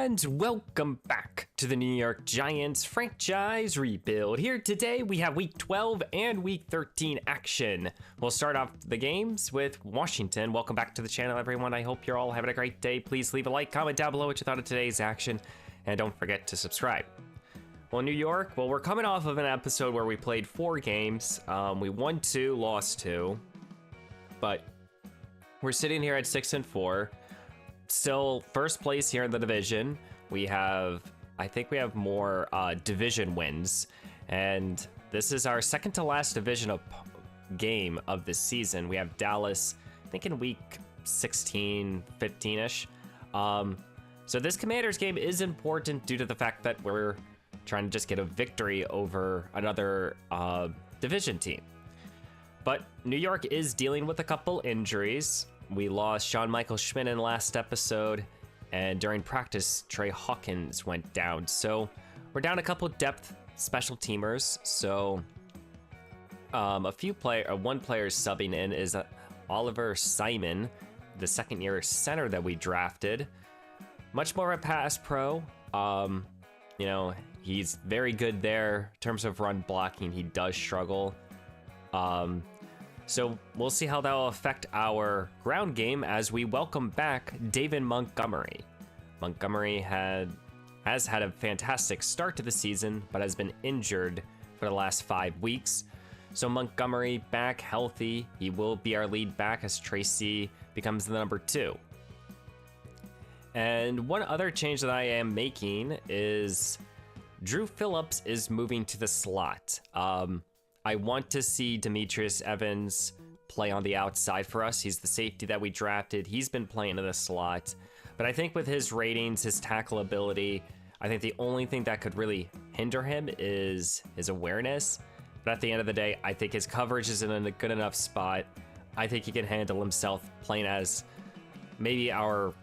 And welcome back to the New York Giants franchise rebuild. Here today we have week 12 and week 13 action. We'll start off the games with Washington. Welcome back to the channel, everyone. I hope you're all having a great day. Please leave a like, comment down below what you thought of today's action, and don't forget to subscribe. Well, New York, well, we're coming off of an episode where we played 4 games. We won 2, lost 2, but we're sitting here at 6-4. Still first place here in the division. I think we have more division wins, and this is our second to last division game of the season. We have Dallas, I think in week 16, 15-ish. So this Commanders game is important due to the fact that we're trying to just get a victory over another division team. But New York is dealing with a couple injuries. We lost Sean Michael Schmidt in last episode, and during practice, Trey Hawkins went down. So we're down a couple depth special teamers. So one player subbing in is Oliver Simon, the second-year center that we drafted. Much more of a pass pro. You know, he's very good there in terms of run blocking. He does struggle. So we'll see how that will affect our ground game as we welcome back David Montgomery. Montgomery has had a fantastic start to the season, but has been injured for the last 5 weeks. So Montgomery back healthy. He will be our lead back as Tracy becomes the number 2. And one other change that I am making is Drew Phillips is moving to the slot. I want to see Demetrius Evans play on the outside for us. He's the safety that we drafted. He's been playing in the slot. But I think with his ratings, his tackle ability, I think the only thing that could really hinder him is his awareness. But at the end of the day, I think his coverage is in a good enough spot. I think he can handle himself playing as maybe our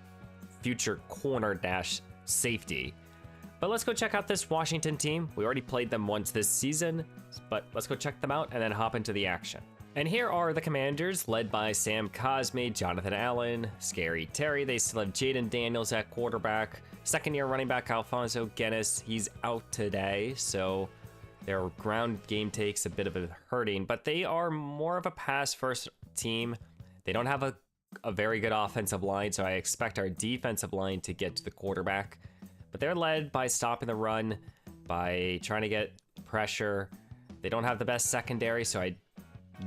future corner dash safety. But let's go check out this Washington team. We already played them once this season, but let's go check them out and then hop into the action. And here are the Commanders, led by Sam Cosmi, Jonathan Allen, Scary Terry. They still have Jaden Daniels at quarterback. Second-year running back Alfonso Guinness, he's out today, so their ground game takes a bit of a hurting, but they are more of a pass-first team. They don't have a very good offensive line, so I expect our defensive line to get to the quarterback. But they're led by stopping the run, by trying to get pressure. They don't have the best secondary, so I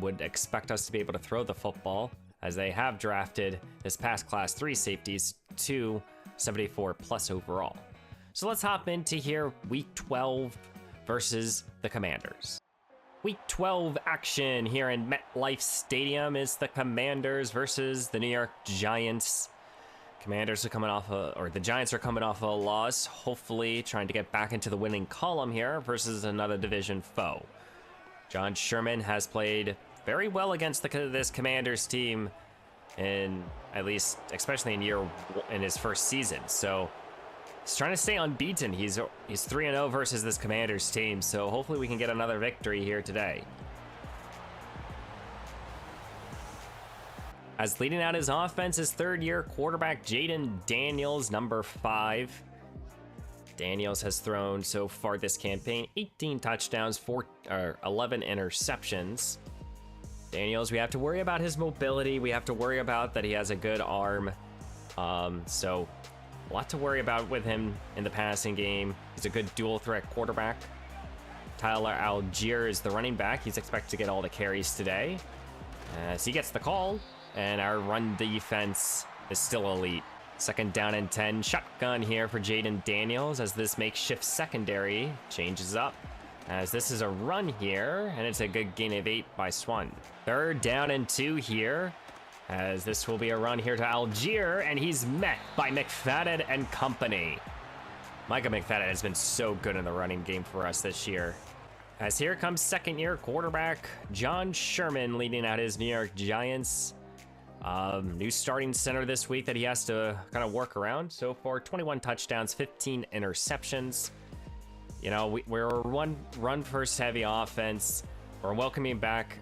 would expect us to be able to throw the football, as they have drafted this past class 3 safeties to 74 plus overall. So let's hop into here, week 12 versus the Commanders. Week 12 action here in MetLife Stadium is the Commanders versus the New York Giants. Commanders are coming off the Giants are coming off a loss, hopefully trying to get back into the winning column here versus another division foe. John Sherman has played very well against this Commanders team, especially in his first season. So he's trying to stay unbeaten. He's 3-0 versus this Commanders team. So hopefully we can get another victory here today. As leading out his offense is third-year quarterback Jaden Daniels, number 5. Daniels has thrown so far this campaign 18 touchdowns, 11 interceptions. Daniels, we have to worry about his mobility. We have to worry about that he has a good arm. So a lot to worry about with him in the passing game. He's a good dual threat quarterback. Tyler Algier is the running back. He's expected to get all the carries today, as he gets the call. And our run defense is still elite. Second down and 10. Shotgun here for Jaden Daniels as this makeshift secondary changes up. As this is a run here, and it's a good gain of 8 by Swan. Third down and 2 here, as this will be a run here to Algier, and he's met by McFadden and company. Micah McFadden has been so good in the running game for us this year. As here comes second-year quarterback John Sherman leading out his New York Giants. New starting center this week that he has to kind of work around. So far, 21 touchdowns, 15 interceptions. You know, we're a run first heavy offense. We're welcoming back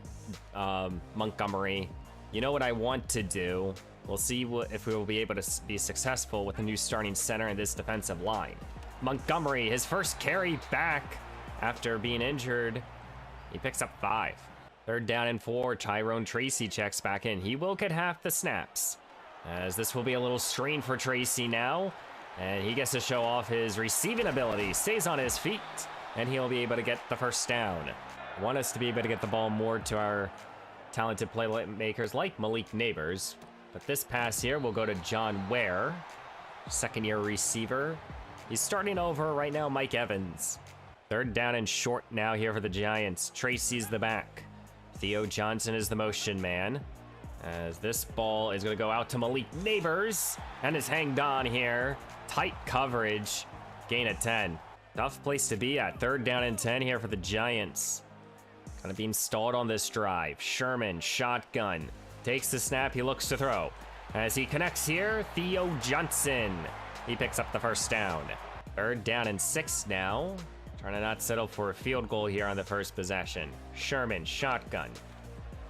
Montgomery. You know what I want to do We'll see if we will be able to be successful with the new starting center in this defensive line. Montgomery, his first carry back after being injured. He picks up 5. 3rd down and 4. Tyrone Tracy checks back in. He will get half the snaps, as this will be a little screen for Tracy now. And he gets to show off his receiving ability. Stays on his feet, and he'll be able to get the first down. I want us to be able to get the ball more to our talented playmakers like Malik Neighbors. But this pass here will go to John Ware, 2nd-year receiver. He's starting over right now, Mike Evans. 3rd down and short now here for the Giants. Tracy's the back. Theo Johnson is the motion man, as this ball is going to go out to Malik Neighbors, and is hanged on here. Tight coverage, gain of 10. Tough place to be at. 3rd down and 10 here for the Giants. Kind of being stalled on this drive. Sherman, shotgun. Takes the snap, he looks to throw. As he connects here, Theo Johnson. He picks up the first down. 3rd down and 6 now. Trying to not settle for a field goal here on the first possession. Sherman, shotgun.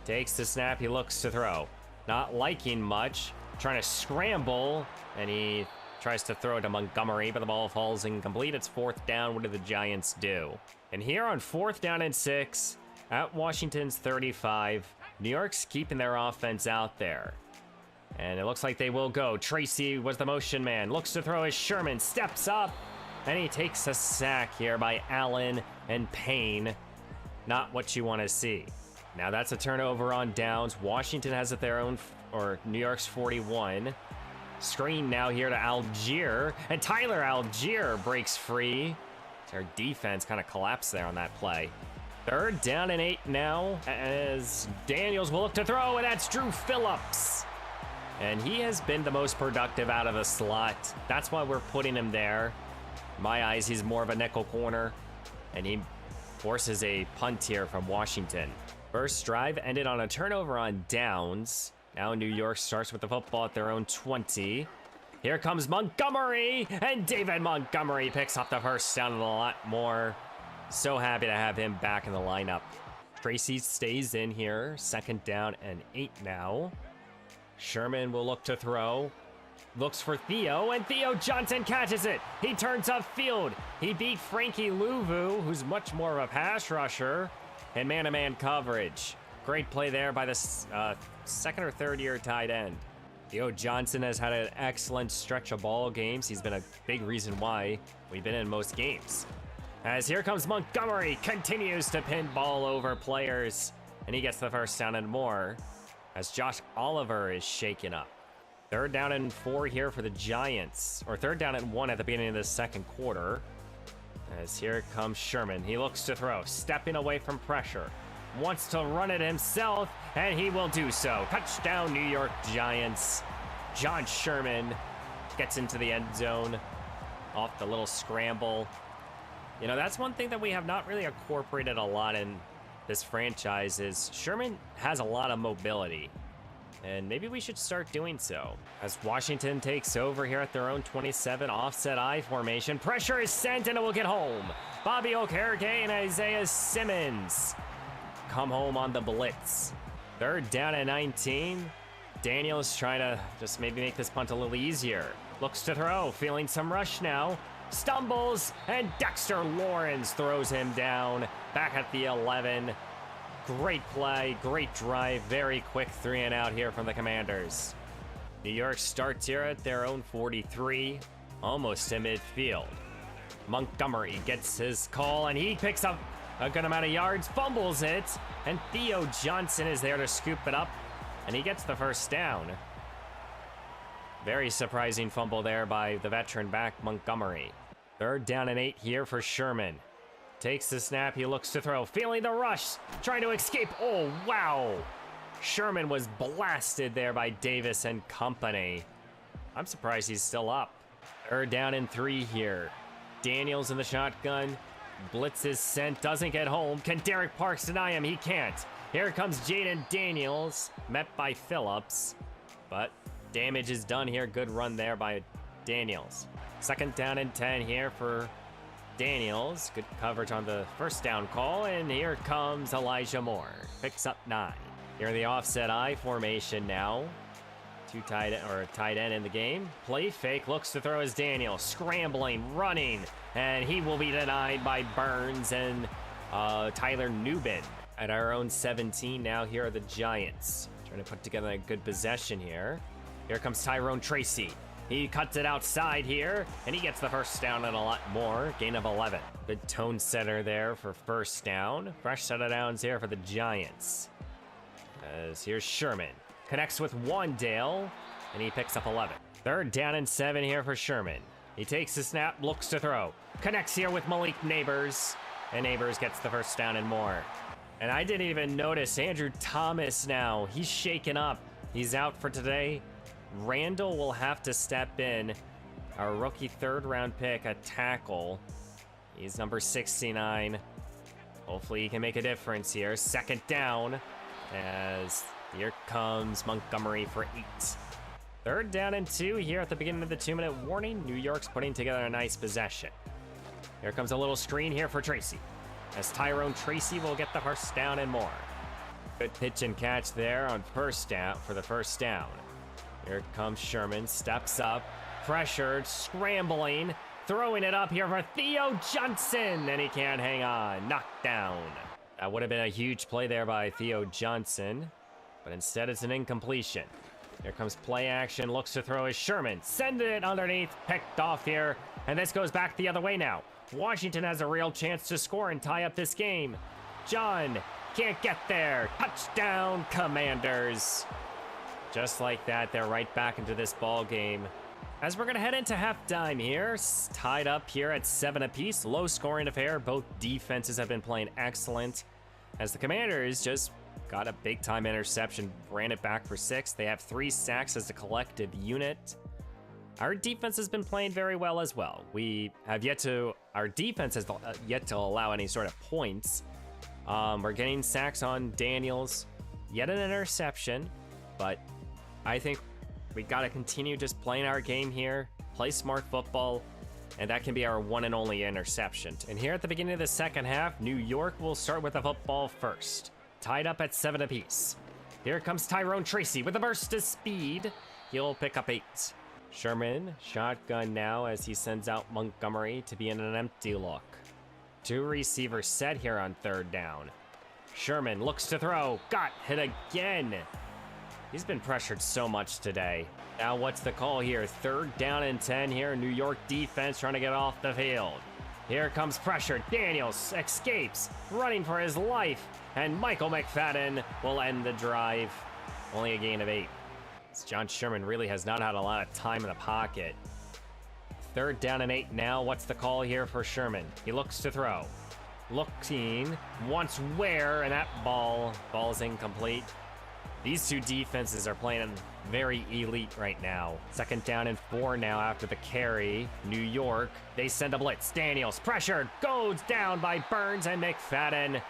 Takes the snap, he looks to throw. Not liking much. Trying to scramble, and he tries to throw it to Montgomery, but the ball falls incomplete. It's 4th down. What do the Giants do? And here on 4th down and 6, at Washington's 35, New York's keeping their offense out there. And it looks like they will go. Tracy was the motion man. Looks to throw as Sherman steps up. And he takes a sack here by Allen and Payne. Not what you want to see. Now that's a turnover on downs. Washington has it their own, or New York's 41. Screen now here to Algier. And Tyler Algier breaks free. Their defense kind of collapsed there on that play. 3rd down and 8 now, as Daniels will look to throw, and that's Drew Phillips. And he has been the most productive out of the slot. That's why we're putting him there. In my eyes, he's more of a nickel corner, and he forces a punt here from Washington. First drive ended on a turnover on downs. Now New York starts with the football at their own 20. Here comes Montgomery, and David Montgomery picks up the first down and a lot more. So happy to have him back in the lineup. Tracy stays in here. 2nd down and 8 now. Sherman will look to throw. Looks for Theo, and Theo Johnson catches it. He turns upfield. He beat Frankie Louvu, who's much more of a pass rusher, in man-to-man coverage. Great play there by the 2nd or 3rd year tight end. Theo Johnson has had an excellent stretch of ball games. He's been a big reason why we've been in most games. As here comes Montgomery, continues to pin ball over players, and he gets the first down and more, as Josh Oliver is shaken up. 3rd down and 4 here for the Giants, or 3rd down and 1 at the beginning of the 2nd quarter. As here comes Sherman, he looks to throw, stepping away from pressure, wants to run it himself, and he will do so. Touchdown, New York Giants. John Sherman gets into the end zone off the little scramble. You know, that's one thing that we have not really incorporated a lot in this franchise is Sherman has a lot of mobility, and maybe we should start doing so. As Washington takes over here at their own 27, offset I formation. Pressure is sent, and it will get home. Bobby Okereke and Isaiah Simmons come home on the blitz. 3rd down and 19. Daniels trying to just maybe make this punt a little easier. Looks to throw, feeling some rush now. Stumbles, and Dexter Lawrence throws him down back at the 11. Great play, great drive, very quick 3 and out here from the Commanders. New York starts here at their own 43, almost to midfield. Montgomery gets his call, and he picks up a good amount of yards, fumbles it, and Theo Johnson is there to scoop it up, and he gets the first down. Very surprising fumble there by the veteran back, Montgomery. 3rd down and 8 here for Sherman. Takes the snap, he looks to throw, feeling the rush, trying to escape. Oh, wow. Sherman was blasted there by Davis and company. I'm surprised he's still up. 3rd down and 3 here. Daniels in the shotgun. Blitz is sent, doesn't get home. Can Derek Parks deny him? He can't. Here comes Jaden Daniels, met by Phillips, but damage is done here. Good run there by Daniels. 2nd down and 10 here for Daniels. Good coverage on the first down call, and here comes Elijah Moore. Picks up 9. Here in the offset I formation now. tight end in the game. Play fake, looks to throw as Daniels, scrambling, running, and he will be denied by Burns and Tyler Nubin. At our own 17 now, here are the Giants. Trying to put together a good possession here. Here comes Tyrone Tracy. He cuts it outside here, and he gets the first down and a lot more. Gain of 11. Good tone setter there for first down. Fresh set of downs here for the Giants. As here's Sherman. Connects with Wandale, and he picks up 11. Third down and 7 here for Sherman. He takes the snap, looks to throw. Connects here with Malik Neighbors, and Neighbors gets the first down and more. And I didn't even notice Andrew Thomas now. He's shaken up. He's out for today. Randall will have to step in. Our rookie third-round pick, a tackle. He's number 69. Hopefully he can make a difference here. Second down, as here comes Montgomery for 8. Third down and 2 here at the beginning of the 2-minute warning. New York's putting together a nice possession. Here comes a little screen here for Tracy, as Tyrone Tracy will get the first down and more. Good pitch and catch there on first down for the first down. Here comes Sherman, steps up, pressured, scrambling, throwing it up here for Theo Johnson, and he can't hang on, knocked down. That would have been a huge play there by Theo Johnson, but instead it's an incompletion. Here comes play action, looks to throw as Sherman, send it underneath, picked off here, and this goes back the other way now. Washington has a real chance to score and tie up this game. John can't get there, touchdown Commanders. Just like that, they're right back into this ball game. As we're gonna head into halftime here, tied up here at 7 apiece, low scoring affair. Both defenses have been playing excellent, as the Commanders just got a big time interception, ran it back for 6. They have 3 sacks as a collective unit. Our defense has been playing very well as well. Our defense has yet to allow any sort of points. We're getting sacks on Daniels, yet an interception, but I think we got to continue just playing our game here, play smart football, and that can be our one and only interception. And here at the beginning of the second half, New York will start with the football first. Tied up at 7 apiece. Here comes Tyrone Tracy with a burst of speed. He'll pick up 8. Sherman, shotgun now as he sends out Montgomery to be in an empty look. 2 receivers set here on third down. Sherman looks to throw, got hit again. He's been pressured so much today. Now what's the call here? Third down and 10 here. New York defense trying to get off the field. Here comes pressure. Daniels escapes, running for his life, and Michael McFadden will end the drive. Only a gain of 8. John Sherman really has not had a lot of time in the pocket. Third down and 8 now. What's the call here for Sherman? He looks to throw. Looking, wants where, and that ball's incomplete. These 2 defenses are playing very elite right now. Second down and 4 now after the carry. New York, they send a blitz. Daniels, pressured, goes down by Burns and McFadden.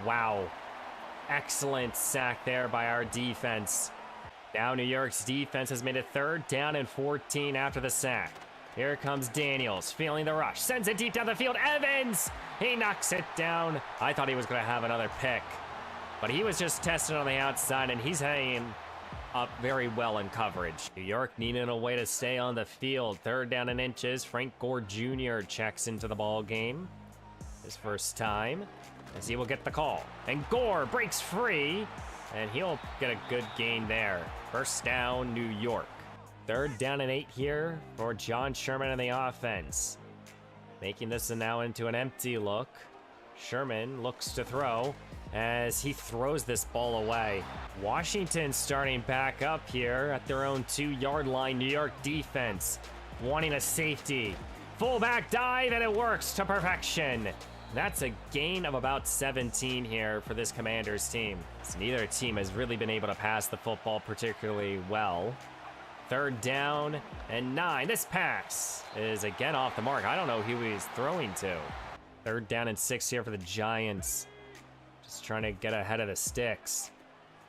Wow. Excellent sack there by our defense. Now New York's defense has made it third down and 14 after the sack. Here comes Daniels, feeling the rush. Sends it deep down the field. Evans! He knocks it down. I thought he was going to have another pick, but he was just tested on the outside, and he's hanging up very well in coverage. New York needing a way to stay on the field. Third down and inches. Frank Gore Jr. checks into the ball game. His first time, as he will get the call. And Gore breaks free, and he'll get a good gain there. First down, New York. Third down and 8 here for John Sherman and the offense. Making this now into an empty look. Sherman looks to throw as he throws this ball away. Washington starting back up here at their own 2-yard line. New York defense wanting a safety. Fullback dive, and it works to perfection. That's a gain of about 17 here for this Commanders team. So neither team has really been able to pass the football particularly well. Third down and 9. This pass is again off the mark. I don't know who he's throwing to. Third down and 6 here for the Giants. Just trying to get ahead of the sticks.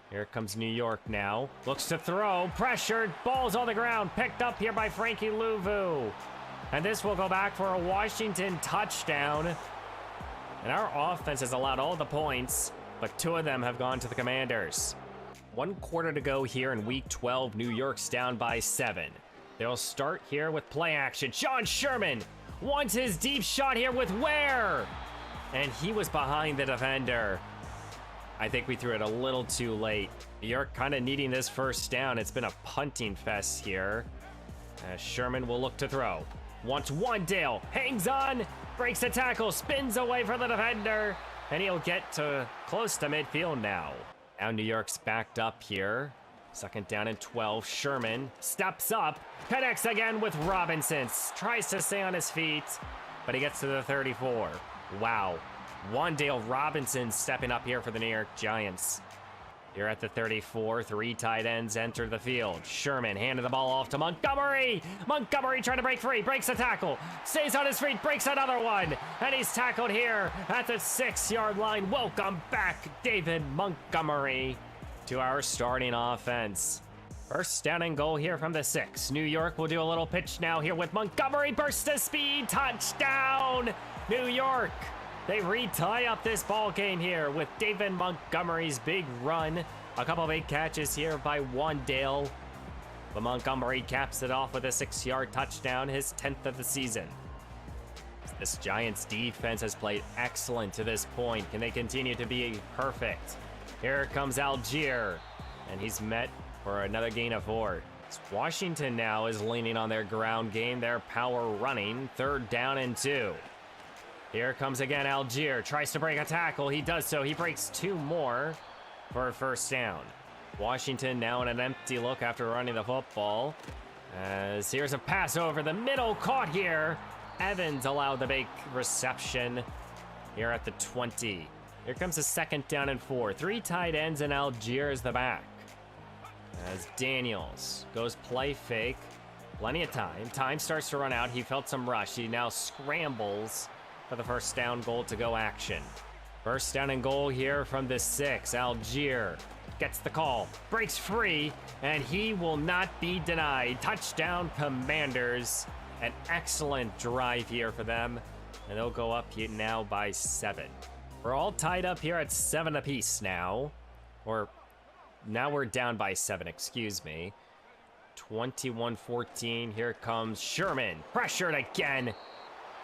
Here comes New York now. Looks to throw. Pressured. Ball's on the ground. Picked up here by Frankie Louvu. And this will go back for a Washington touchdown. And our offense has allowed all the points, but 2 of them have gone to the Commanders. 1 quarter to go here in week 12. New York's down by 7. They'll start here with play action. John Sherman wants his deep shot here with Ware. And he was behind the defender. I think we threw it a little too late. New York kind of needing this first down. It's been a punting fest here. Sherman will look to throw. Wants Wandale. Hangs on. Breaks the tackle. Spins away from the defender. And he'll get to close to midfield now. Now New York's backed up here. 2nd down and 12. Sherman steps up. Connects again with Robinson. Tries to stay on his feet. But he gets to the 34. Wow. Wandale Robinson stepping up here for the New York Giants. Here at the 34, 3 tight ends enter the field. Sherman handed the ball off to Montgomery. Montgomery trying to break free, breaks a tackle, stays on his feet, breaks another one, and he's tackled here at the 6-yard line. Welcome back, David Montgomery, to our starting offense. 1st down and goal here from the 6. New York will do a little pitch now here with Montgomery. Burst of speed, touchdown, New York. They retie up this ball game here with David Montgomery's big run. A couple big catches here by Wandale. But Montgomery caps it off with a 6-yard touchdown, his 10th of the season. This Giants defense has played excellent to this point. Can they continue to be perfect? Here comes Algier, and he's met for another gain of 4. Washington now is leaning on their ground game, their power running. 3rd down and 2. Here comes again Algier, tries to break a tackle. He does so. He breaks 2 more for a 1st down. Washington now in an empty look after running the football. As here's a pass over the middle, caught here. Evans allowed the big reception here at the 20. Here comes a 2nd down and 4. 3 tight ends and Algier is the back. As Daniels goes play fake. Plenty of time. Time starts to run out. He felt some rush. He now scrambles for the 1st down goal to go action. 1st down and goal here from the 6. Algier gets the call, breaks free, and he will not be denied. Touchdown Commanders. An excellent drive here for them, and they'll go up here now by 7. We're all tied up here at 7 apiece now. Or now we're down by 7, excuse me. 21-14, here comes Sherman. Pressured again.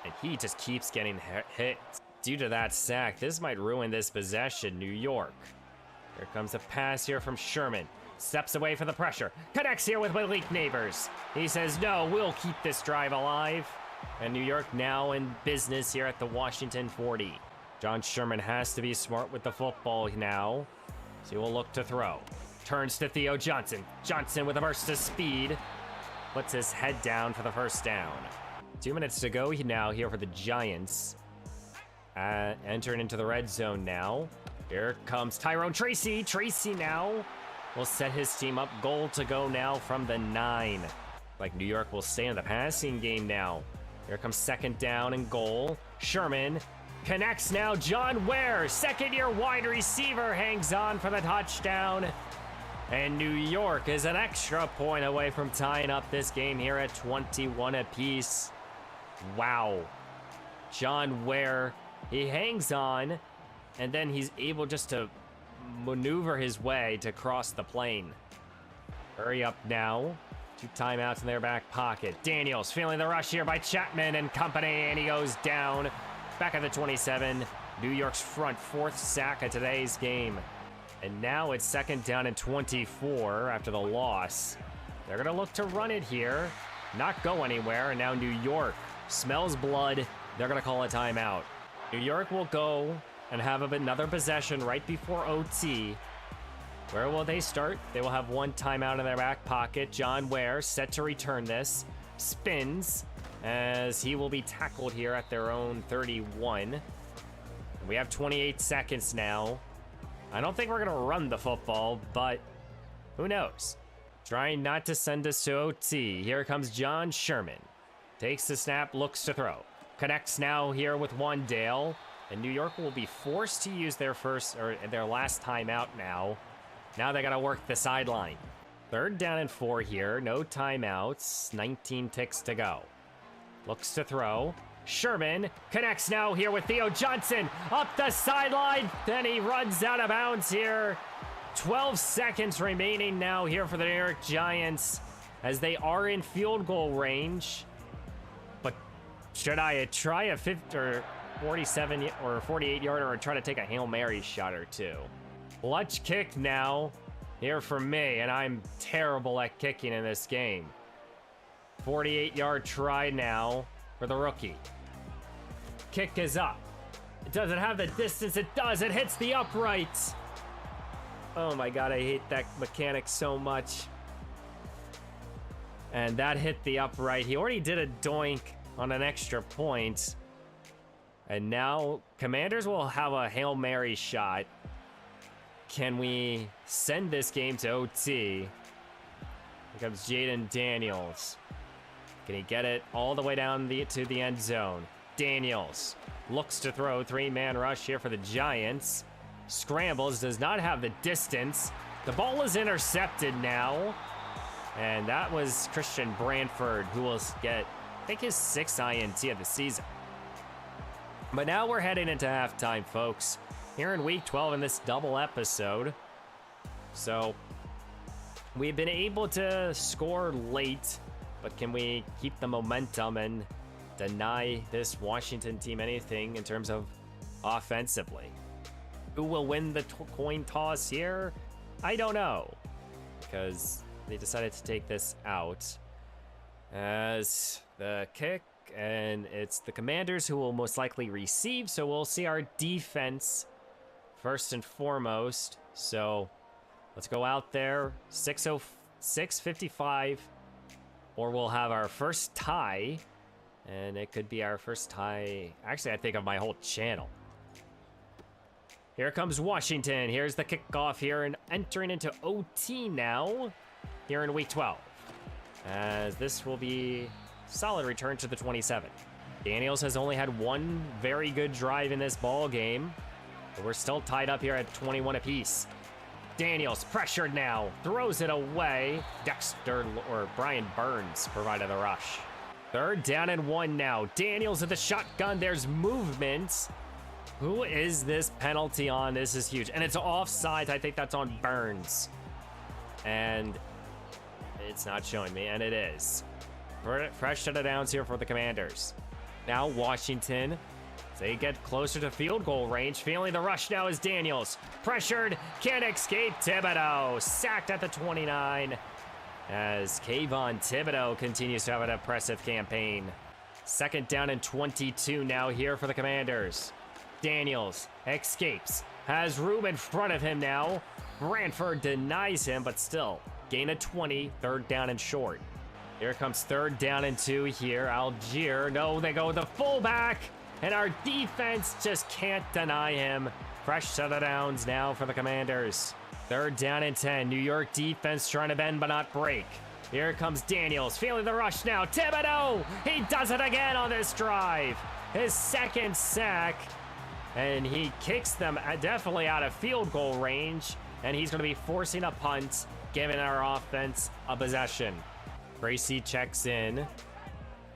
And he just keeps getting hit due to that sack. This might ruin this possession, New York. Here comes a pass here from Sherman. Steps away from the pressure. Connects here with Malik Neighbors. He says, no, we'll keep this drive alive. And New York now in business here at the Washington 40. John Sherman has to be smart with the football now. So he will look to throw. Turns to Theo Johnson. Johnson with a burst of speed. Puts his head down for the 1st down. 2 minutes to go now here for the Giants. Entering into the red zone now. Here comes Tyrone Tracy. Tracy now will set his team up. Goal to go now from the 9. Like New York will stay in the passing game now. Here comes 2nd down and goal. Sherman connects now. John Ware, 2nd-year wide receiver, hangs on for the touchdown. And New York is an extra point away from tying up this game here at 21 apiece. Wow. John Ware, he hangs on, and then he's able just to maneuver his way to cross the plane. Hurry up now. 2 timeouts in their back pocket. Daniels feeling the rush here by Chapman and company, and he goes down. Back at the 27. New York's front 4th sack of today's game. And now it's 2nd down and 24 after the loss. They're going to look to run it here. Not go anywhere, and now New York smells blood. They're going to call a timeout. New York will go and have another possession right before OT. Where will they start? They will have 1 timeout in their back pocket. John Ware set to return this. Spins as he will be tackled here at their own 31. We have 28 seconds now. I don't think we're going to run the football, but who knows? Trying not to send us to OT. Here comes John Sherman. Takes the snap, looks to throw. Connects now here with Wandale. And New York will be forced to use their last timeout now. Now they got to work the sideline. 3rd down and 4 here. No timeouts. 19 ticks to go. Looks to throw. Sherman connects now here with Theo Johnson. Up the sideline. Then he runs out of bounds here 12 seconds remaining now here for the New York Giants as they are in field goal range. But should I try a 50 or 47 or 48 yarder or try to take a Hail Mary shot or two? Clutch kick now here for me, and I'm terrible at kicking in this game. 48-yard try now for the rookie. Kick is up. It doesn't have the distance. It does. It hits the upright. Oh my God, I hate that mechanic so much. And that hit the upright. He already did a doink on an extra point. And now Commanders will have a Hail Mary shot. Can we send this game to OT? Here comes Jaden Daniels. Can he get it all the way down to the end zone? Daniels looks to throw. 3-man rush here for the Giants. Scrambles, does not have the distance. The ball is intercepted now. And that was Christian Branford, who will get, I think, his 6th INT of the season. But now we're heading into halftime, folks. Here in week 12 in this double episode. So we've been able to score late, but can we keep the momentum and deny this Washington team anything in terms of offensively? Who will win the coin toss here? I don't know, because they decided to take this out as the kick, and it's the Commanders who will most likely receive, so we'll see our defense first and foremost. So let's go out there. 6:55, or we'll have our first tie, and it could be our first tie. Actually, I think of my whole channel. Here comes Washington. Here's the kickoff here, and entering into OT now here in week 12, as this will be solid return to the 27. Daniels has only had one very good drive in this ball game, but we're still tied up here at 21 apiece. Daniels pressured now, throws it away. Dexter or Brian Burns provided the rush. 3rd down and 1 now. Daniels at the shotgun. There's movement. Who is this penalty on? This is huge. And it's offside. I think that's on Burns. And it's not showing me, and it is. Fresh set of downs here for the Commanders. Now Washington, they get closer to field goal range. Feeling the rush now is Daniels. Pressured, can't escape. Thibodeau sacked at the 29 as Kayvon Thibodeau continues to have an impressive campaign. 2nd down and 22 now here for the Commanders. Daniels escapes, has room in front of him now. Branford denies him, but still gain of 20, 3rd down and short. Here comes 3rd down and 2 here. Algier, no, they go with the fullback, and our defense just can't deny him. Fresh set of downs now for the Commanders. 3rd down and 10. New York defense trying to bend but not break. Here comes Daniels, feeling the rush now. Thibodeau, he does it again on this drive. His 2nd sack, and he kicks them definitely out of field goal range, and he's going to be forcing a punt, giving our offense a possession. Gracie checks in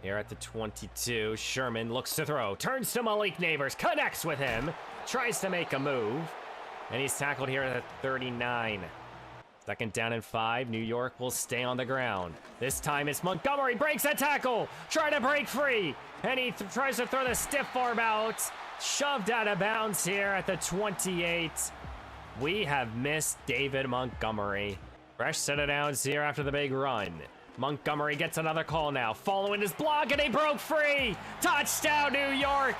here at the 22. Sherman looks to throw, turns to Malik Neighbors, connects with him, tries to make a move, and he's tackled here at the 39. 2nd down and 5. New York will stay on the ground. This time it's Montgomery, breaks a tackle, trying to break free, and he tries to throw the stiff arm out, shoved out of bounds here at the 28. We have missed David Montgomery. Fresh set of downs here after the big run. Montgomery gets another call now, following his block, and he broke free. Touchdown, New York.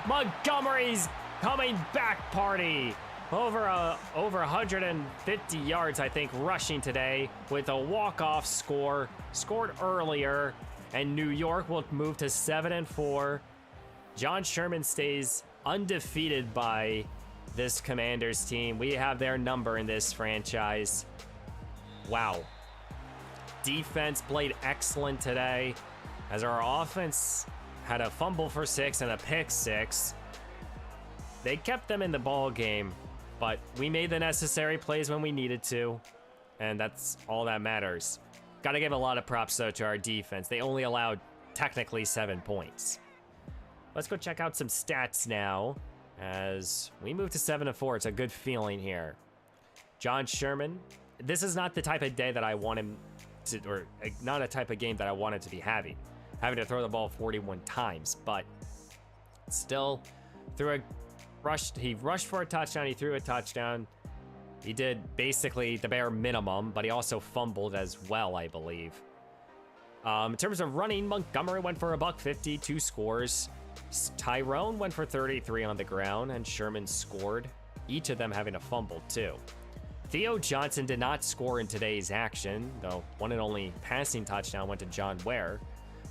Montgomery's coming back party. Over 150 yards, I think, rushing today with a walk-off score. Scored earlier, and New York will move to 7-4. John Sherman stays undefeated by this Commanders team. We have their number in this franchise. Wow. Defense played excellent today, as our offense had a fumble for 6 and a pick 6. They kept them in the ball game, but we made the necessary plays when we needed to, and that's all that matters. Got to give a lot of props, though, to our defense. They only allowed technically 7 points. Let's go check out some stats now, as we move to 7-4. It's a good feeling here. John Sherman. This is not the type of day that I want him to, or not a type of game that I wanted to be having to throw the ball 41 times, but still he rushed for a touchdown, he threw a touchdown. He did basically the bare minimum, but he also fumbled as well, I believe. In terms of running, Montgomery went for $150, 2 scores. Tyrone went for 33 on the ground, and Sherman scored, each of them having a fumble too. Theo Johnson did not score in today's action, though one and only passing touchdown went to John Ware.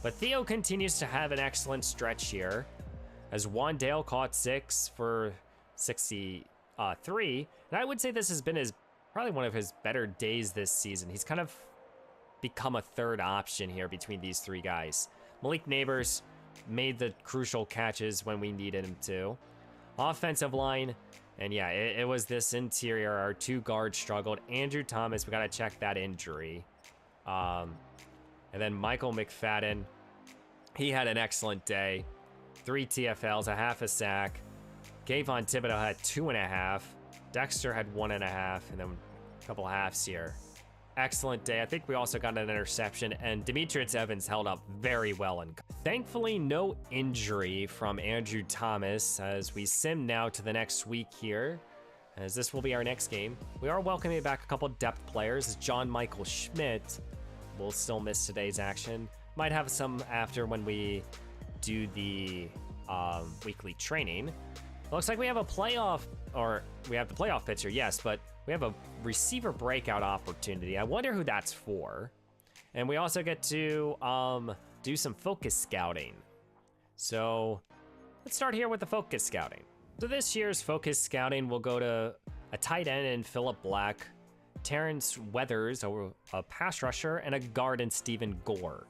But Theo continues to have an excellent stretch here, as Wandale caught 6 for 63. And I would say this has been probably one of his better days this season. He's kind of become a third option here between these 3 guys. Malik Neighbors made the crucial catches when we needed him to. Offensive line, and yeah, it was this interior. Our 2 guards struggled. Andrew Thomas, we got to check that injury. And then Michael McFadden, he had an excellent day. 3 TFLs, a half a sack. Kayvon Thibodeau had 2.5. Dexter had 1.5, and then a couple halves here. Excellent day. I think we also got an interception, and Demetrius Evans held up very well. And thankfully, no injury from Andrew Thomas as we sim now to the next week here, as this will be our next game. We are welcoming back a couple depth players, as John Michael Schmidt will still miss today's action. Might have some after when we do the weekly training. Looks like we have a playoff, or we have the playoff pitcher, yes, but we have a receiver breakout opportunity. I wonder who that's for. And we also get to do some focus scouting. So let's start here with the focus scouting. So this year's focus scouting will go to a tight end in Philip Black, Terrence Weathers, a pass rusher, and a guard in Stephen Gore.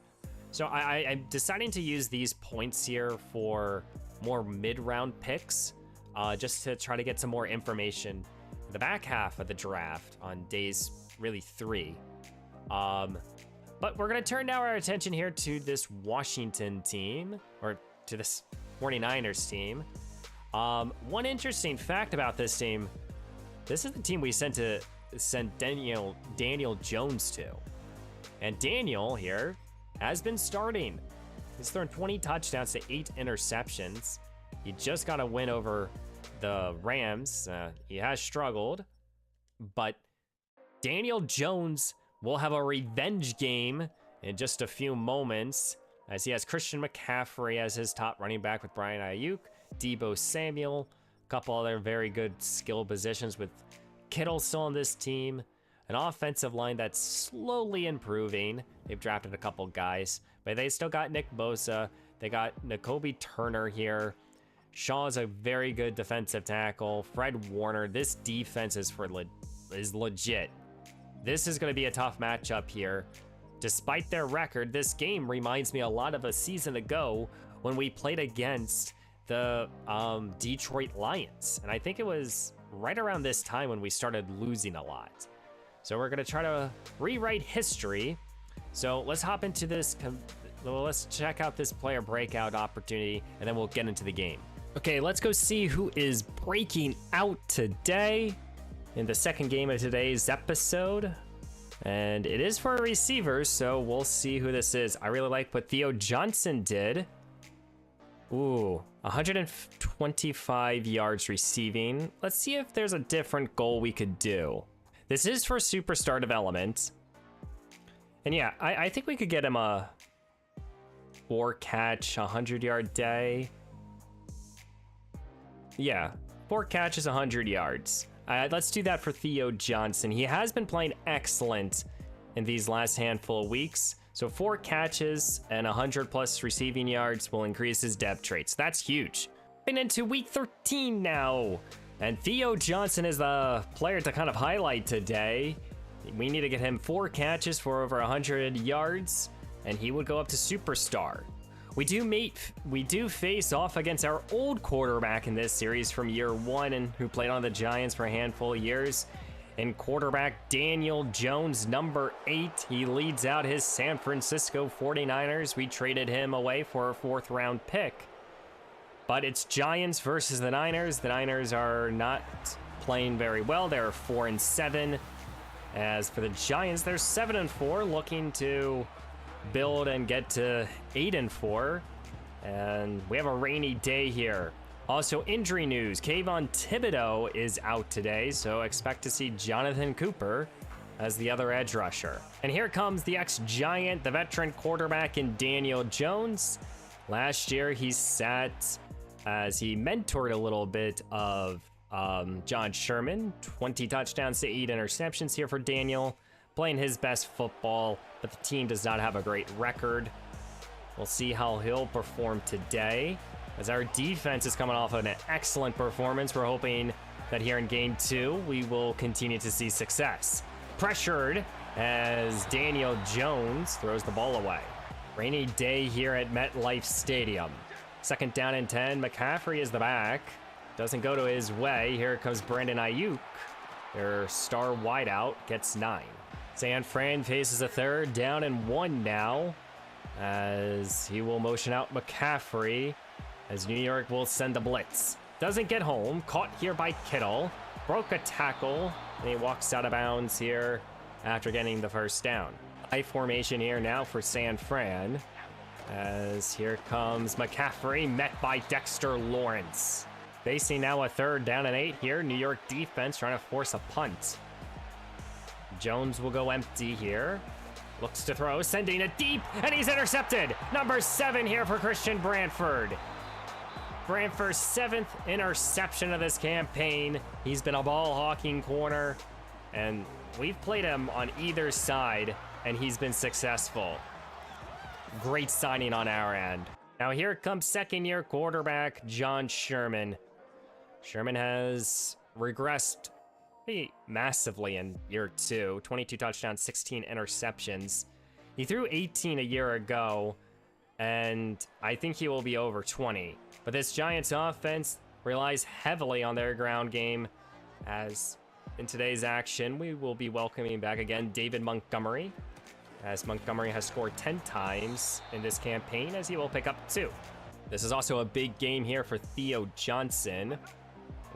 So I'm deciding to use these points here for more mid-round picks, just to try to get some more information in the back half of the draft on days really 3. But we're going to turn now our attention here to this Washington team, or to this 49ers team. One interesting fact about this team, this is the team we sent Daniel Jones to. And Daniel here has been starting. He's thrown 20 touchdowns to 8 interceptions. He just got a win over the Rams. He has struggled, but Daniel Jones will have a revenge game in just a few moments, as he has Christian McCaffrey as his top running back with Brian Ayuk, Deebo Samuel, a couple other very good skill positions with Kittle still on this team, an offensive line that's slowly improving. They've drafted a couple guys, but they still got Nick Bosa. They got N'Kobe Turner here. Shaw is a very good defensive tackle. Fred Warner. This defense is legit. This is going to be a tough matchup here. Despite their record, this game reminds me a lot of a season ago when we played against the Detroit Lions. And I think it was right around this time when we started losing a lot. So we're going to try to rewrite history. So let's hop into this. Let's check out this player breakout opportunity, and then we'll get into the game. Okay, let's go see who is breaking out today in the second game of today's episode. And it is for receivers, so we'll see who this is. I really like what Theo Johnson did. Ooh, 125 yards receiving. Let's see if there's a different goal we could do. This is for superstar development. And yeah, I think we could get him a 4-catch, 100-yard day. Yeah, 4 catches, 100 yards. Let's do that for Theo Johnson. He has been playing excellent in these last handful of weeks. So 4 catches and 100+ receiving yards will increase his depth traits. That's huge. Been into week 13 now. And Theo Johnson is the player to kind of highlight today. We need to get him 4 catches for over 100 yards, and he would go up to superstar. We do face off against our old quarterback in this series from year 1, and who played on the Giants for a handful of years. And quarterback Daniel Jones, number 8. He leads out his San Francisco 49ers. We traded him away for a 4th-round pick. But it's Giants versus the Niners. The Niners are not playing very well. They're 4-7. As for the Giants, they're 7-4, looking to build and get to 8-4. And we have a rainy day here. Also, injury news. Kayvon Thibodeau is out today, so expect to see Jonathan Cooper as the other edge rusher. And here comes the ex-Giant, the veteran quarterback in Daniel Jones. Last year, he sat as he mentored a little bit of John Sherman. 20 touchdowns to 8 interceptions here for Daniel. Playing his best football, but the team does not have a great record. We'll see how he'll perform today. As our defense is coming off of an excellent performance, we're hoping that here in game 2, we will continue to see success. Pressured as Daniel Jones throws the ball away. Rainy day here at MetLife Stadium. 2nd down and 10. McCaffrey is the back. Doesn't go to his way. Here comes Brandon Ayuk. Their star wideout gets 9. San Fran faces a 3rd down and 1 now, as he will motion out McCaffrey, as New York will send the blitz. Doesn't get home. Caught here by Kittle. Broke a tackle, and he walks out of bounds here after getting the 1st down. High formation here now for San Fran, as here comes McCaffrey, met by Dexter Lawrence. Facing now a 3rd down and 8 here. New York defense trying to force a punt. Jones will go empty here. Looks to throw, sending it deep, and he's intercepted. Number 7 here for Christian Branford. Branford's 7th interception of this campaign. He's been a ball-hawking corner, and we've played him on either side, and he's been successful. Great signing on our end. Now here comes 2nd-year quarterback John Sherman. Sherman has regressed massively in year 2. 22 touchdowns, 16 interceptions. He threw 18 a year ago, and I think he will be over 20. But this Giants offense relies heavily on their ground game, as in today's action, we will be welcoming back again David Montgomery, as Montgomery has scored 10 times in this campaign, as he will pick up 2. This is also a big game here for Theo Johnson.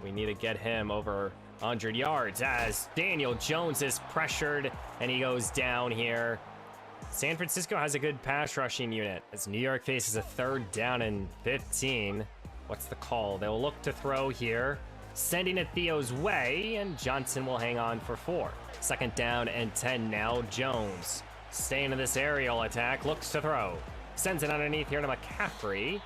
We need to get him over 100 yards as Daniel Jones is pressured and he goes down here. San Francisco has a good pass rushing unit as New York faces a 3rd down and 15. What's the call? They'll look to throw here, sending it Theo's way, and Johnson will hang on for 4. 2nd down and 10 now. Jones staying in this aerial attack, looks to throw, sends it underneath here to McCaffrey.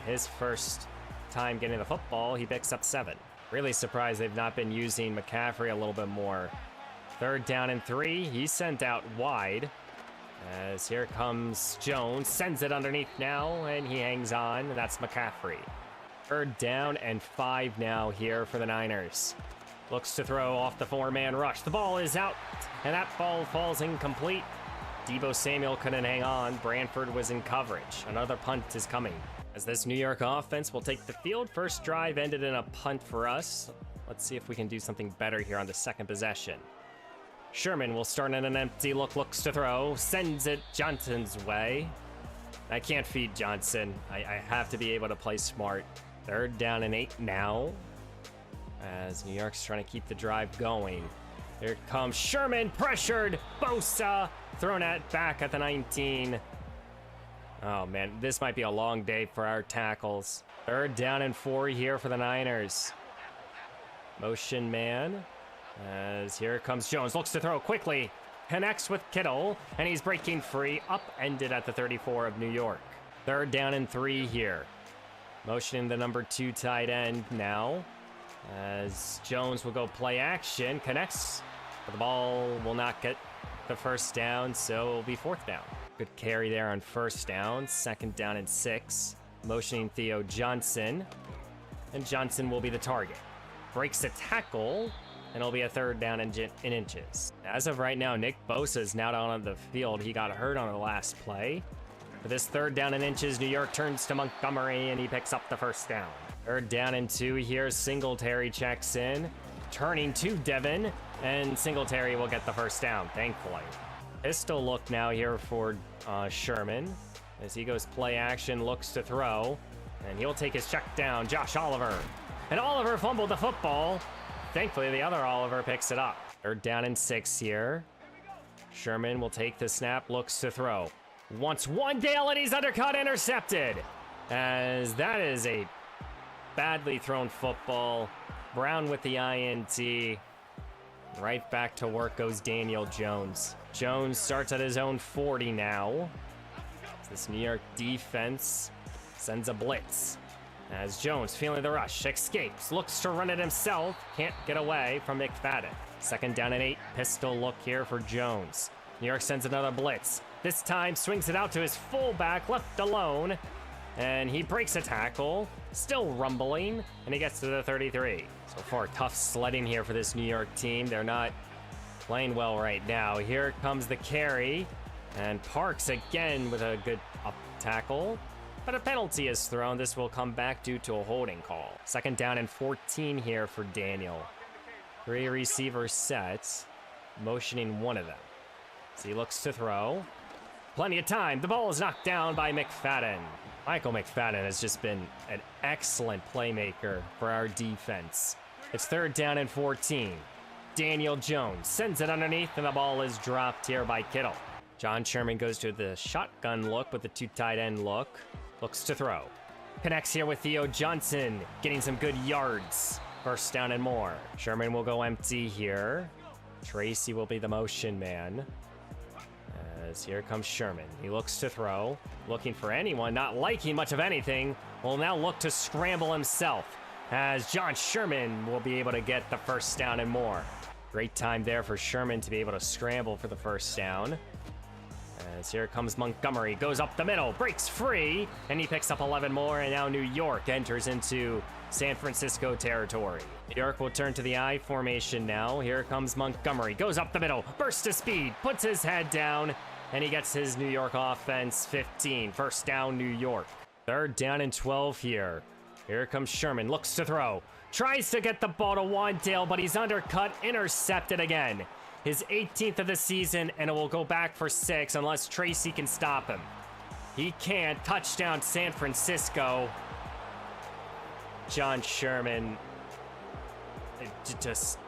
His first time getting the football, he picks up 7. Really surprised they've not been using McCaffrey a little bit more. 3rd down and 3. He's sent out wide. As here comes Jones. Sends it underneath now, and he hangs on. And that's McCaffrey. 3rd down and 5 now here for the Niners. Looks to throw off the 4-man rush. The ball is out, and that ball falls incomplete. Deebo Samuel couldn't hang on. Branford was in coverage. Another punt is coming, as this New York offense will take the field. First drive ended in a punt for us. Let's see if we can do something better here on the 2nd possession. Sherman will start in an empty look, looks to throw, sends it Johnson's way. I can't feed Johnson. I have to be able to play smart. 3rd down and 8 now, as New York's trying to keep the drive going. Here comes Sherman, pressured. Bosa thrown back at the 19. Oh man, this might be a long day for our tackles. 3rd down and 4 here for the Niners. Motion man, as here comes Jones, looks to throw quickly, connects with Kittle, and he's breaking free, upended at the 34 of New York. 3rd down and 3 here. Motioning the number 2 tight end now, as Jones will go play action, connects, but the ball will not get the 1st down, so it will be 4th down. Good carry there on 1st down. 2nd down and 6. Motioning Theo Johnson, and Johnson will be the target. Breaks a tackle, and it'll be a 3rd down in inches. As of right now, Nick Bosa is now down on the field. He got hurt on the last play. For this 3rd down in inches, New York turns to Montgomery, and he picks up the 1st down. 3rd down and 2 here. Singletary checks in, turning to Devin, and Singletary will get the 1st down, thankfully. Pistol look now here for Sherman, as he goes play action, looks to throw, and he'll take his check down. Josh Oliver. And Oliver fumbled the football. thankfully the other Oliver picks it up. Third down and 6 here. Sherman will take the snap, looks to throw. Wants one Dale, and he's undercut, intercepted. As that is a badly thrown football. Brown with the INT. Right back to work goes Daniel Jones. Jones starts at his own 40 now. This New York defense sends a blitz. As Jones, feeling the rush, escapes, looks to run it himself, can't get away from McFadden. Second down and 8, pistol look here for Jones. New York sends another blitz. This time swings it out to his fullback, left alone, and he breaks a tackle, still rumbling, and he gets to the 33. So far, tough sledding here for this New York team. They're not playing well right now. Here comes the carry, and Parks again with a good up tackle. But a penalty is thrown. This will come back due to a holding call. Second down and 14 here for Daniel. 3 receivers set, motioning one of them. So he looks to throw. Plenty of time. The ball is knocked down by McFadden. Michael McFadden has just been an excellent playmaker for our defense. It's third down and 14. Daniel Jones sends it underneath, and the ball is dropped here by Kittle. John Sherman goes to the shotgun look with the 2 tight end look. Looks to throw. Connects here with Theo Johnson, getting some good yards. First down and more. Sherman will go empty here. Tracy will be the motion man. As here comes Sherman. He looks to throw. Looking for anyone, not liking much of anything. Will now look to scramble himself. As John Sherman will be able to get the first down and more. Great time there for Sherman to be able to scramble for the first down. As here comes Montgomery, goes up the middle, breaks free, and he picks up 11 more, and now New York enters into San Francisco territory. New York will turn to the I formation now. Here comes Montgomery, goes up the middle, bursts to speed, puts his head down, and he gets his New York offense 15. First down, New York. Third down and 12 here. Here comes Sherman, looks to throw, tries to get the ball to Wandale, but he's undercut, intercepted again. His 18th of the season, and it will go back for 6 unless Tracy can stop him. He can't. Touchdown, San Francisco. John Sherman. Just,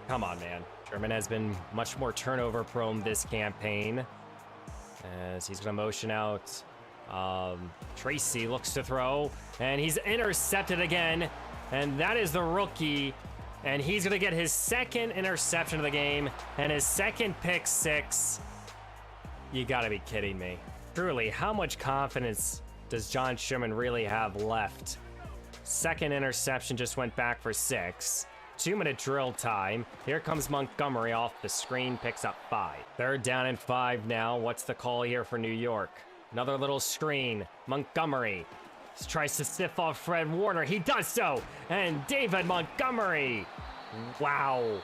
come on, man. Sherman has been much more turnover prone this campaign. As he's going to motion out. Tracy looks to throw, and he's intercepted again. And that is the rookie. And he's going to get his second interception of the game and his second pick 6. You got to be kidding me. Truly, how much confidence does John Sherman really have left? Second interception just went back for 6. 2-minute drill time. Here comes Montgomery off the screen, picks up 5. Third down and 5 now. What's the call here for New York? Another little screen. Montgomery tries to sniff off Fred Warner. He does so. And David Montgomery. Wow.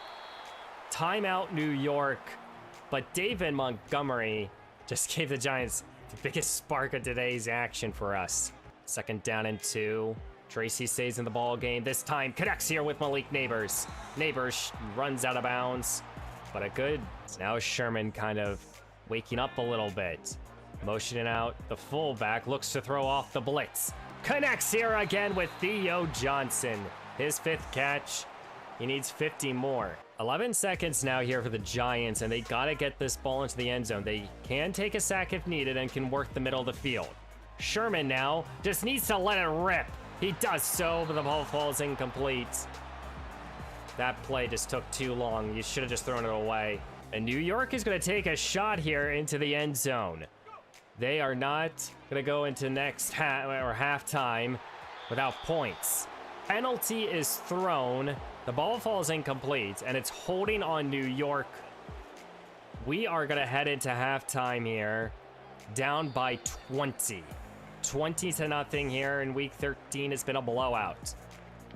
Timeout, New York. But David Montgomery just gave the Giants the biggest spark of today's action for us. Second down and 2. Tracy stays in the ball game. This time connects here with Malik Neighbors. Neighbors runs out of bounds. But a good... Now Sherman kind of waking up a little bit. Motioning out the fullback, looks to throw off the blitz. Connects here again with Theo Johnson. His 5th catch. He needs 50 more. 11 seconds now here for the Giants, and they gotta get this ball into the end zone. They can take a sack if needed and can work the middle of the field. Sherman now just needs to let it rip. He does so, but the ball falls incomplete. That play just took too long. You should have just thrown it away. And New York is gonna take a shot here into the end zone. They are not going to go into next halftime without points. Penalty is thrown. The ball falls incomplete, and it's holding on New York. We are going to head into halftime here, down by 20. 20-0 here in Week 13 has been a blowout.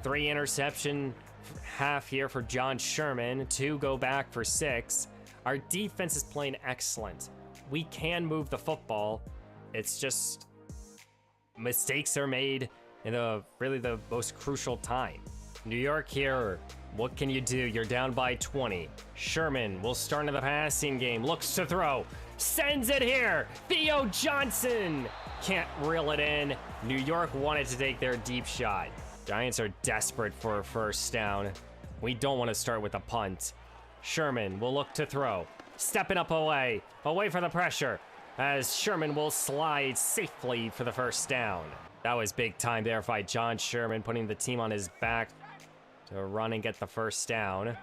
3 interception half here for John Sherman. 2 go back for 6. Our defense is playing excellent. We can move the football. It's just mistakes are made in really the most crucial time. New York here, what can you do? You're down by 20. Sherman will start in the passing game, looks to throw, sends it here. Theo Johnson can't reel it in. New York wanted to take their deep shot. Giants are desperate for a first down. We don't want to start with a punt. Sherman will look to throw. Stepping up away from the pressure, as Sherman will slide safely for the first down. That was big time there by John Sherman, putting the team on his back to run and get the first down.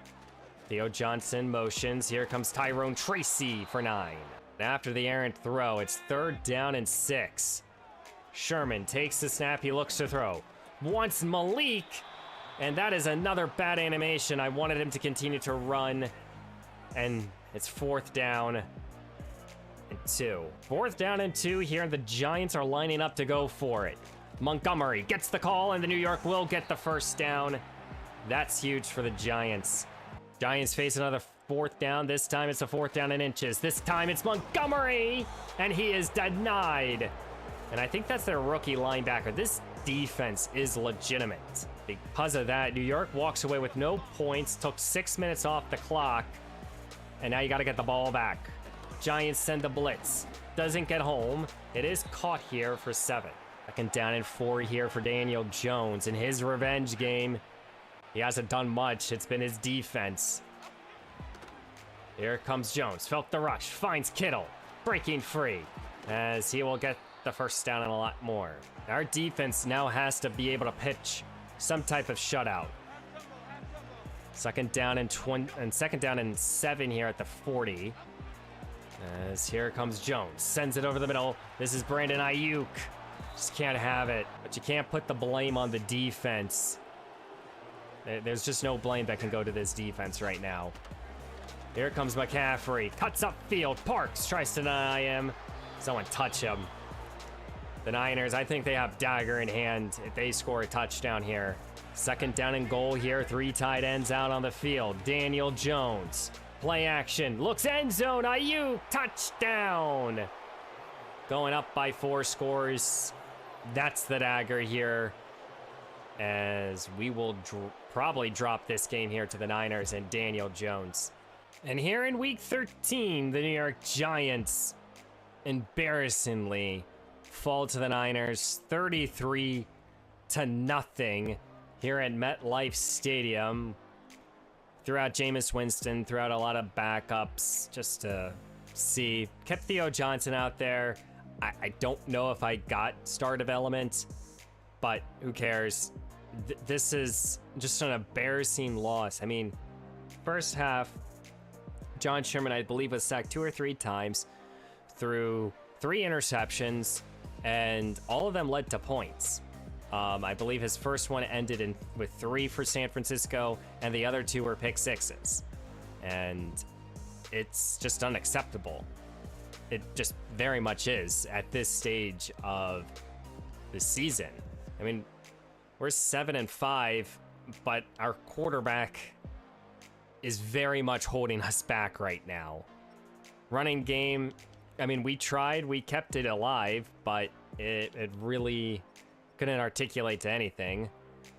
Theo Johnson motions. Here comes Tyrone Tracy for 9. After the errant throw, it's 3rd down and 6. Sherman takes the snap. He looks to throw. Wants Malik, and that is another bad animation. I wanted him to continue to run, and it's 4th down and 2. 4th down and 2 here, and the Giants are lining up to go for it. Montgomery gets the call, and the New York will get the first down. That's huge for the Giants. Giants face another 4th down. This time it's a 4th down and inches. This time it's Montgomery, and he is denied. And I think that's their rookie linebacker. This defense is legitimate. Because of that, New York walks away with no points, took 6 minutes off the clock, and now you got to get the ball back. Giants send the blitz. Doesn't get home. It is caught here for 7. 2nd down and 4 here for Daniel Jones in his revenge game. He hasn't done much. It's been his defense. Here comes Jones. Felt the rush. Finds Kittle. Breaking free. As he will get the first down and a lot more. Our defense now has to be able to pitch some type of shutout. 2nd down and 2nd down and 7 here at the 40. As here comes Jones. Sends it over the middle. This is Brandon Ayuk. Just can't have it. But you can't put the blame on the defense. There's just no blame that can go to this defense right now. Here comes McCaffrey. Cuts up field. Parks tries to deny him. Someone touch him. The Niners, I think they have dagger in hand if they score a touchdown here. 2nd down and goal here. 3 tight ends out on the field. Daniel Jones. Play action. Looks end zone. Ayuk. Touchdown. Going up by 4 scores. That's the dagger here. As we will probably drop this game here to the Niners and Daniel Jones. And here in week 13, the New York Giants embarrassingly fall to the Niners 33-0 here at MetLife Stadium. Throughout Jameis Winston, throughout a lot of backups, just to see. Kept Theo Johnson out there. I don't know if I got star development, but who cares? This is just an embarrassing loss. I mean, first half, John Sherman, I believe, was sacked 2 or 3 times, threw 3 interceptions, and all of them led to points. I believe his first one ended with 3 for San Francisco, and the other 2 were pick sixes. And it's just unacceptable. It just very much is at this stage of the season. I mean, we're 7-5, but our quarterback is very much holding us back right now. Running game, I mean, we tried, we kept it alive, but it really couldn't articulate to anything.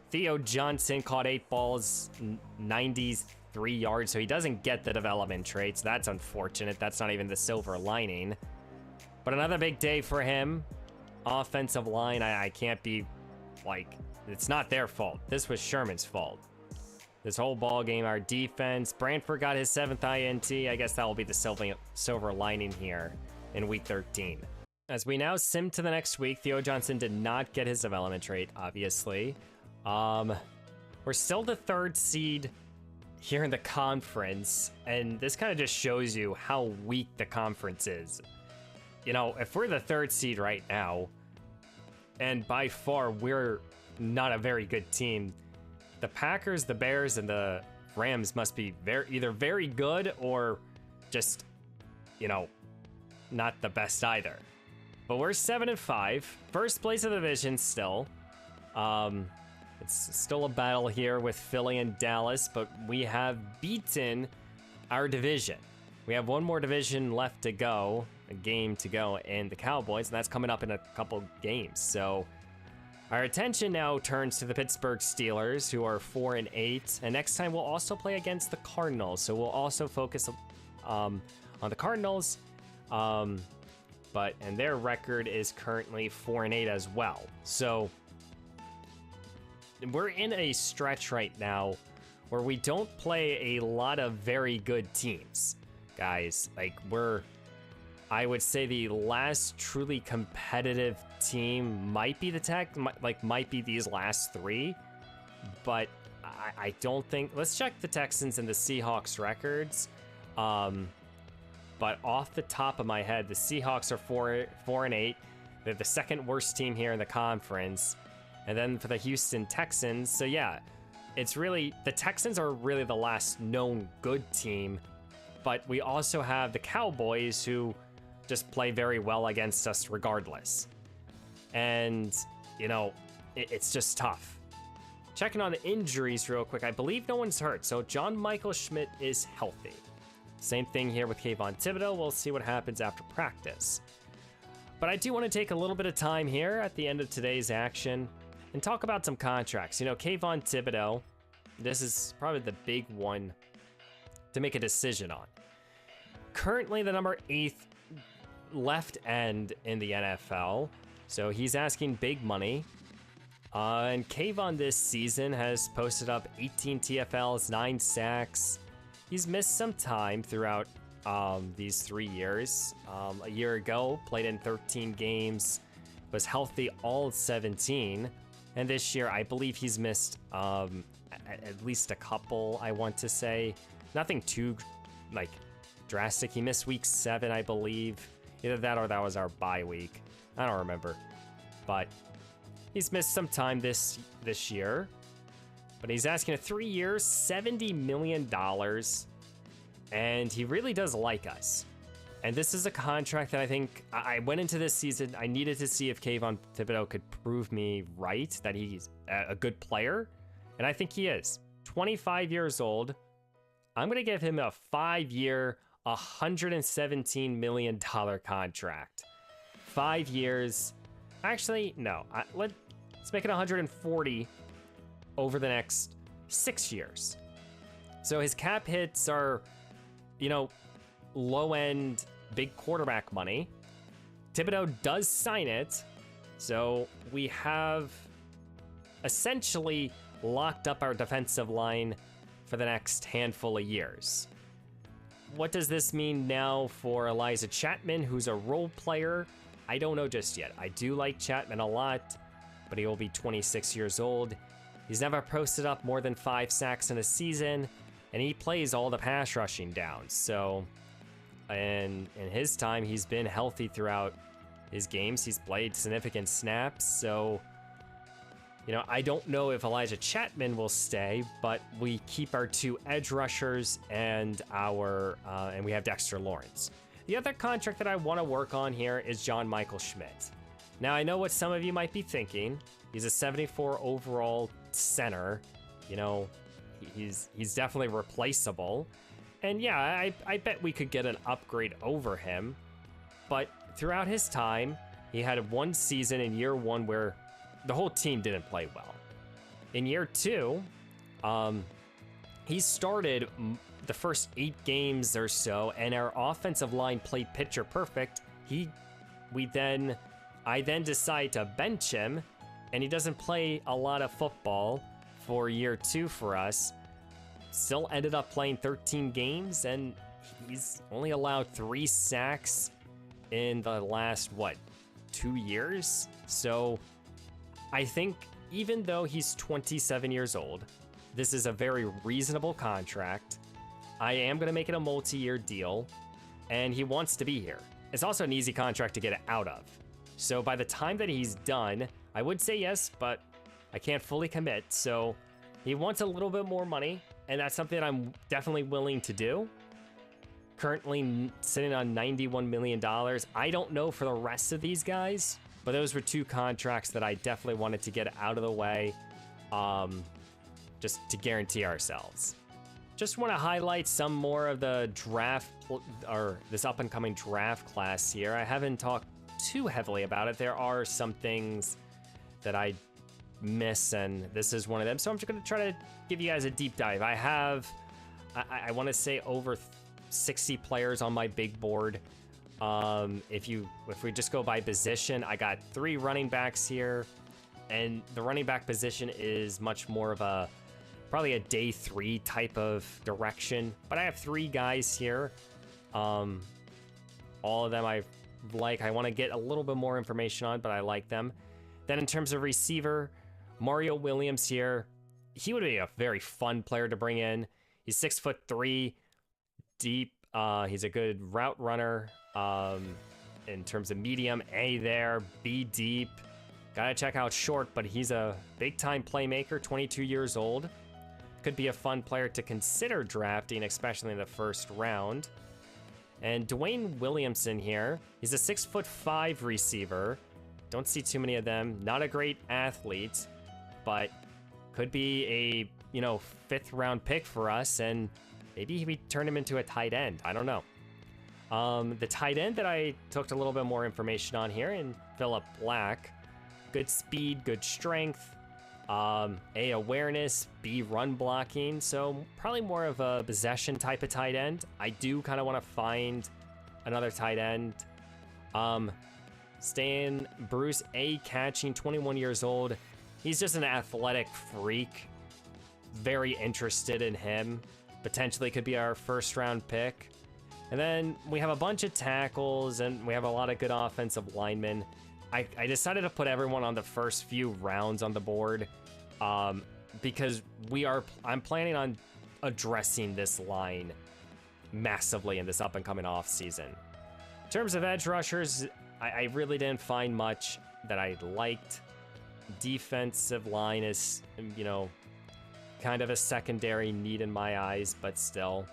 Theo Johnson caught 8 balls, 93 yards, so he doesn't get the development traits. That's unfortunate. That's not even the silver lining. But another big day for him. Offensive line, I can't be like, it's not their fault. This was Sherman's fault. This whole ball game, our defense. Brantford got his 7th INT. I guess that will be the silver lining here in week 13. As we now sim to the next week, Theo Johnson did not get his development trait, obviously. We're still the 3rd seed here in the conference, and this kind of just shows you how weak the conference is. You know, if we're the 3rd seed right now, and by far we're not a very good team, the Packers, the Bears, and the Rams must be either very good or just, you know, not the best either. But we're 7-5, first place of the division still. It's still a battle here with Philly and Dallas, but we have beaten our division. We have one more division left to go, a game to go, and the Cowboys, and that's coming up in a couple games. So our attention now turns to the Pittsburgh Steelers, who are 4-8, and next time we'll also play against the Cardinals. So we'll also focus on the Cardinals, and their record is currently 4-8 as well. So we're in a stretch right now where we don't play a lot of very good teams, guys. Like, I would say the last truly competitive team might be the might be these last three, but I don't think. Let's check the Texans and the Seahawks records. But off the top of my head, the Seahawks are 4-8. They're the second worst team here in the conference. And then for the Houston Texans, so yeah, it's really, the Texans are really the last known good team, but we also have the Cowboys who just play very well against us regardless. And, you know, it's just tough. Checking on the injuries real quick, I believe no one's hurt, so John Michael Schmidt is healthy. Same thing here with Kayvon Thibodeau. We'll see what happens after practice. But I do want to take a little bit of time here at the end of today's action and talk about some contracts. You know, Kayvon Thibodeau, this is probably the big one to make a decision on. Currently the number 8th left end in the NFL, so he's asking big money. And Kayvon this season has posted up 18 TFLs, 9 sacks. He's missed some time throughout these 3 years. A year ago, played in 13 games, was healthy all 17. And this year, I believe he's missed at least a couple, I want to say. Nothing too, like, drastic. He missed week 7, I believe. Either that or that was our bye week. I don't remember. But he's missed some time this year. But he's asking a 3 years, $70 million. And he really does like us. And this is a contract that I think I went into this season, I needed to see if Kayvon Thibodeau could prove me right, that he's a good player. And I think he is. 25 years old. I'm going to give him a 5-year, $117 million contract. 5 years. Actually, no. Let's make it 140 over the next 6 years. So his cap hits are, you know, low-end big quarterback money. Thibodeau does sign it, so we have essentially locked up our defensive line for the next handful of years. What does this mean now for Elijah Chapman, who's a role player? I don't know just yet. I do like Chapman a lot, but he will be 26 years old. He's never posted up more than 5 sacks in a season, and he plays all the pass rushing downs. So, and in his time, he's been healthy throughout his games. He's played significant snaps. So, you know, I don't know if Elijah Chapman will stay, but we keep our 2 edge rushers and and we have Dexter Lawrence. The other contract that I want to work on here is John Michael Schmidt. Now, I know what some of you might be thinking. He's a 74 overall center. You know, he's definitely replaceable. And yeah, I bet we could get an upgrade over him. But throughout his time, he had one season in year 1 where the whole team didn't play well. In year 2, he started the first 8 games or so, and our offensive line played picture perfect. I then decide to bench him, and he doesn't play a lot of football for year 2 for us. Still ended up playing 13 games, and he's only allowed 3 sacks in the last, 2 years? So I think even though he's 27 years old, this is a very reasonable contract. I am going to make it a multi-year deal, and he wants to be here. It's also an easy contract to get out of. So by the time that he's done, I would say yes, but I can't fully commit. So he wants a little bit more money, and that's something that I'm definitely willing to do. Currently sitting on $91 million. I don't know for the rest of these guys, but those were 2 contracts that I definitely wanted to get out of the way, just to guarantee ourselves. Just want to highlight some more of the draft, or this up-and-coming draft class here. I haven't talked too heavily about it. There are some things that I miss, and this is one of them. So I'm just going to try to give you guys a deep dive. I have, I want to say over 60 players on my big board. If we just go by position, I got 3 running backs here, and the running back position is much more of a probably a day 3 type of direction. But I have 3 guys here. All of them I like. I want to get a little bit more information on, but I like them. Then in terms of receiver, Mario Williams here. He would be a very fun player to bring in. He's 6'3", deep. He's a good route runner. In terms of medium, A there, B deep. Gotta check out short, but he's a big-time playmaker, 22 years old. Could be a fun player to consider drafting, especially in the first round. And Dwayne Williamson here. He's a 6'5" receiver. Don't see too many of them. Not a great athlete, but could be a, 5th round pick for us, and maybe we turn him into a tight end. I don't know. The tight end that I took a little bit more information on here, and Philip Black. Good speed, good strength, A, awareness, B, run blocking. So probably more of a possession type of tight end. I do kind of want to find another tight end. Stan Bruce, A, catching, 21 years old. He's just an athletic freak. Very interested in him. Potentially could be our first round pick. And then we have a bunch of tackles, and we have a lot of good offensive linemen. I decided to put everyone on the first few rounds on the board because I'm planning on addressing this line massively in this up-and-coming off-season. In terms of edge rushers, I really didn't find much that I liked. Defensive line is, kind of a secondary need in my eyes, but still.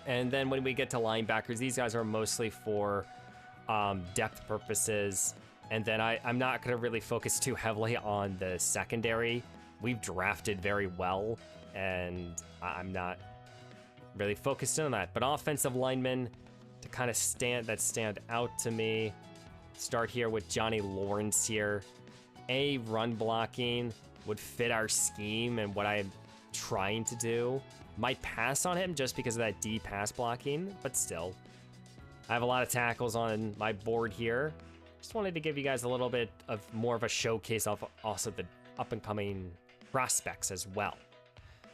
And then when we get to linebackers, these guys are mostly for depth purposes. And then I'm not going to really focus too heavily on the secondary. We've drafted very well, and I'm not really focused on that. But offensive linemen to kind of stand out to me. Start here with Johnny Lawrence here. A, run blocking would fit our scheme and what I'm trying to do. Might pass on him just because of that D pass blocking, but still. I have a lot of tackles on my board here. Just wanted to give you guys a little bit of more of a showcase of also the up-and-coming prospects as well.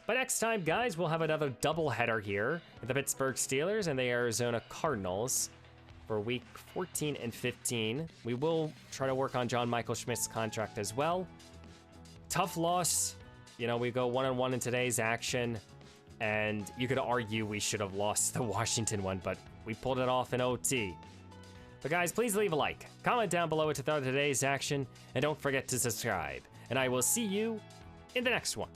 But next time, guys, we'll have another doubleheader here with the Pittsburgh Steelers and the Arizona Cardinals for week 14 and 15. We will try to work on John Michael Schmidt's contract as well. Tough loss. We go 1-1 in today's action, and you could argue we should have lost the Washington one, but we pulled it off in OT. But guys, please leave a like, comment down below to today's action, and don't forget to subscribe. And I will see you in the next one.